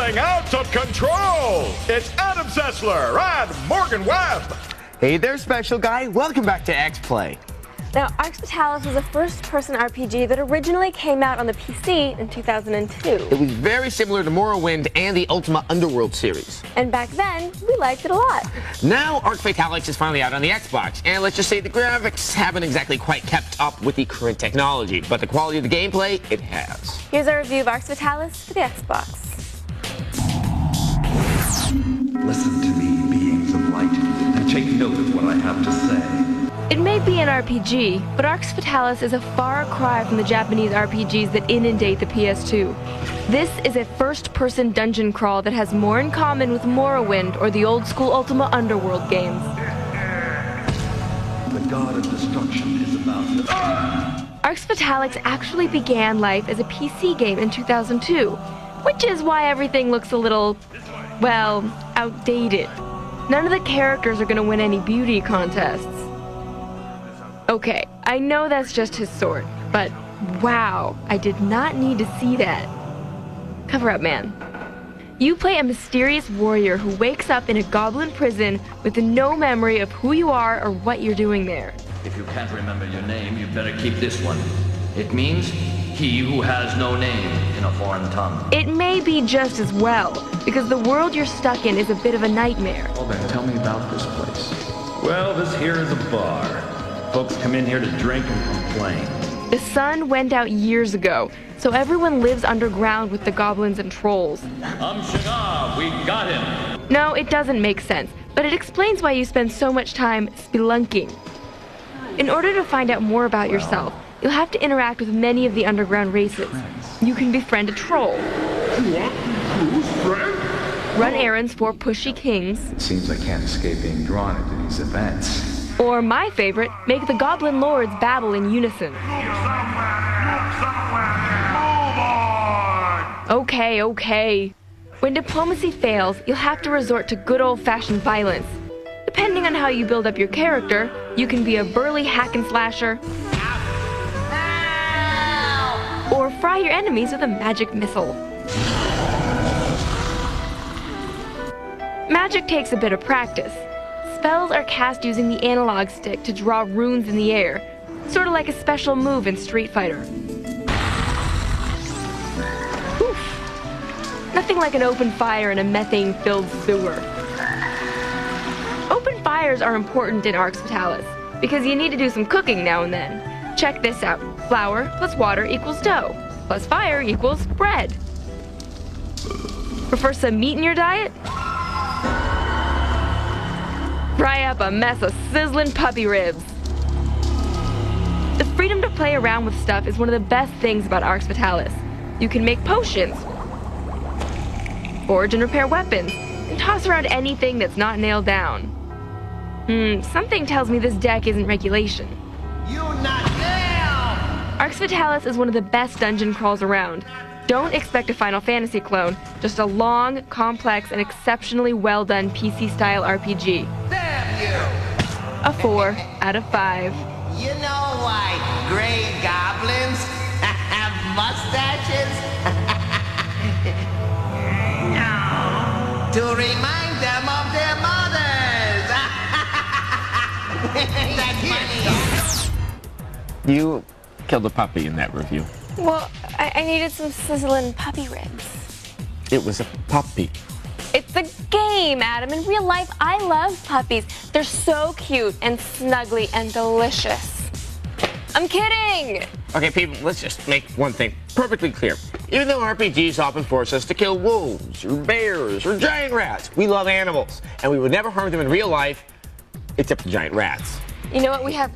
spiraling out of control. It's Adam Sessler and Morgan Webb. Hey there, special guy. Welcome back to X Play. Now, Arx Fatalis was a first-person RPG that originally came out on the PC in 2002. It was very similar to Morrowind and the Ultima Underworld series. And back then, we liked it a lot. Now, Arx Fatalis is finally out on the Xbox, and let's just say the graphics haven't exactly quite kept up with the current technology, but the quality of the gameplay, it has. Here's our review of Arx Fatalis for the Xbox. Listen to me, beings of light, and take note of what I have to say. It may be an RPG, but Arx Fatalis is a far cry from the Japanese RPGs that inundate the PS2. This is a first-person dungeon crawl that has more in common with Morrowind or the old-school Ultima Underworld games. The god of destruction is about to... Arx Fatalis actually began life as a PC game in 2002, which is why everything looks a little, well, outdated. None of the characters are going to win any beauty contests. Okay, I know that's just his sword, but wow, I did not need to see that. Cover up, man. You play a mysterious warrior who wakes up in a goblin prison with no memory of who you are or what you're doing there. If you can't remember your name, you better keep this one. It means he who has no name in a foreign tongue. It may be just as well, because the world you're stuck in is a bit of a nightmare. Well then, tell me about this place. Well, this here is a bar. Folks come in here to drink and complain. The sun went out years ago, so everyone lives underground with the goblins and trolls. Shana, we got him. No, it doesn't make sense, but it explains why you spend so much time spelunking. In order to find out more about yourself, you'll have to interact with many of the underground races. You can befriend a troll. What? Who's friend? Run errands for pushy kings. It seems I can't escape being drawn into these events. Or my favorite, make the goblin lords babble in unison. Okay. When diplomacy fails, you'll have to resort to good old-fashioned violence. Depending on how you build up your character, you can be a burly hack and slasher, or fry your enemies with a magic missile. Magic takes a bit of practice. Spells are cast using the analog stick to draw runes in the air, sort of like a special move in Street Fighter. Oof. Nothing like an open fire in a methane-filled sewer. Open fires are important in Arx Fatalis, because you need to do some cooking now and then. Check this out. Flour plus water equals dough, plus fire equals bread. Prefer some meat in your diet? Fry up a mess of sizzling puppy ribs. The freedom to play around with stuff is one of the best things about Arx Fatalis. You can make potions, forge and repair weapons, and toss around anything that's not nailed down. Something tells me this deck isn't regulation. You not now! Arx Fatalis is one of the best dungeon crawls around. Don't expect a Final Fantasy clone, just a long, complex, and exceptionally well-done PC-style RPG. Damn you! A 4 out of 5. You know why gray goblins have mustaches? No. To remind them of their mothers! That's funny. You killed a puppy in that review. Well, I needed some sizzling puppy ribs. It was a puppy. It's a game, Adam. In real life, I love puppies. They're so cute and snuggly and delicious. I'm kidding! Okay, people, let's just make one thing perfectly clear. Even though RPGs often force us to kill wolves, or bears, or giant rats, we love animals, and we would never harm them in real life, except the giant rats. You know what? We have